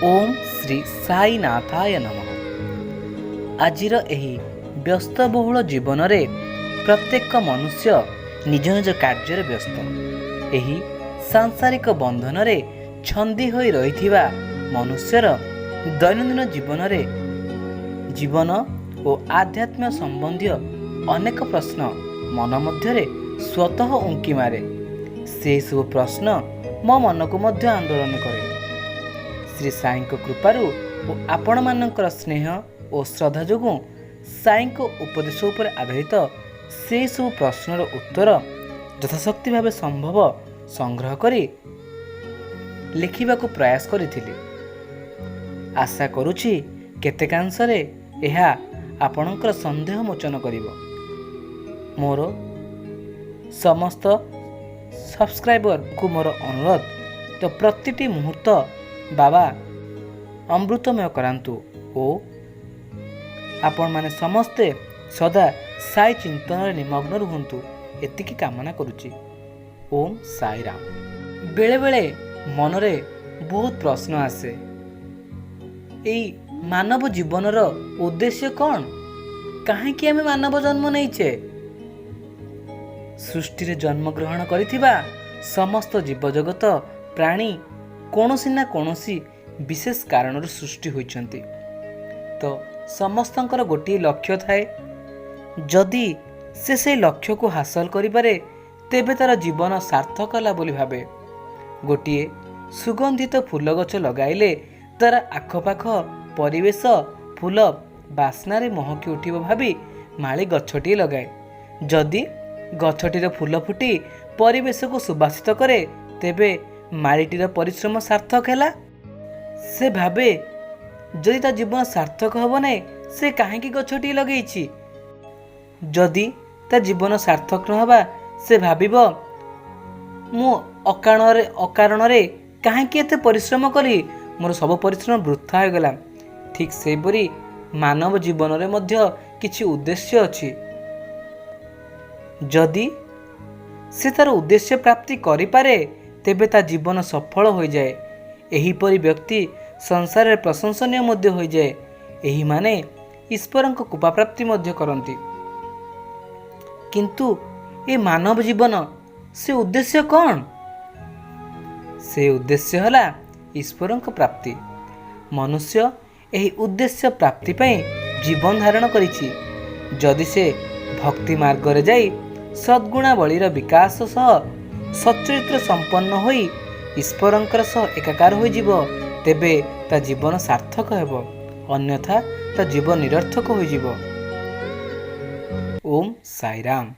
ओम श्री साईनाथाय नमः। आजिर एही व्यस्तबहुल जीवन रे प्रत्येक मनुष्य निज निज कार्य व्यस्त। एही सांसारिक बंधन रे छंदी होई रहिथिबा मनुष्यर दैनंदिन जीवन और आध्यात्म संबंधी अनेक प्रश्न मन मध्यरे स्वतः उंकी मारे। से सब प्रश्न मो मन को मध्य आंदोलन करे। श्री साई कृपारू और आपण मानकर स्नेह और श्रद्धा जोगु साई उपदेश उपर आधारित से सब प्रश्नर उत्तर यथाशक्ति भाव संभव संग्रह करी लिखिबा को प्रयास करिथिली। आशा करुछि केतेकांशरे एहा आपणकर संदेह मोचन करिवो। मोर समस्त सब्सक्राइबर को मोर अनुरोध तो प्रतिटी मुहूर्त बाबा अमृतमय करांतु ओ आपण माने समस्ते सदा साई चिंतन निमग्न रुहंतु एतिकी कामना करुछि। ओम साई राम। बेले बेले मनरे बहुत प्रश्न आसे। एई मानव जीवनर उद्देश्य कौन? काहेकि आमे मानव जन्म नैचे? सृष्टि रे जन्म ग्रहण करिथिबा समस्त जीव जगत प्राणी कोनोसी ना कोनोसी विशेष कारण सृष्टि होइछंती। तो समस्तंकर गोटे लक्ष्य थाए। जदि से लक्ष्य को हासिल करि पारे तेबे तार जीवन सार्थक होला बोली भाबे। गोटे सुगंधित फूल गछ लगाइले तार आखपाख परिवेश फूल बास्नारे महकी उठिब भाबी माली गछटी लगाए। जदि गछटीर फूल फुटी परिवेश को सुबासित करे तेबे मालीटीर परिश्रम सार्थक हैला। से भाबे जदि ता जीवन सार्थक हब नै से काहेकि गछटी लगेइछि। जदि ता जीवन सार्थक न हबा से भाबिबो मु अकारण रे काहेकि एते परिश्रम करी मोर सब परिश्रम वृथा हो गला। ठीक सेपरी मानव जीवन रे मध्य किछि उद्देश्य अछि। जदि से तार उद्देश्य प्राप्ति करि पारे तेबे ता जीवन सफल हो जाए। एही परि व्यक्ति संसार में प्रशंसनीय मध्य हो जाए। एही माने ईश्वर को कृपा प्राप्ति मध्य करंती। किंतु ए मानव जीवन से उद्देश्य कौन? से उद्देश्य हला ईश्वर को प्राप्ति। मनुष्य एही उद्देश्य प्राप्ति पई जीवन धारण करिछि। जदि से भक्ति मार्ग रे जाई सद्गुणावलीर विकास सह सच्चरित्र संपन्न होई ईश्वरंकर सह एकाकार होई जीवो तेबे ता जीवन सार्थक हेबो। अन्यथा ता जीवन निरर्थक होई जीवो। ओम साई राम।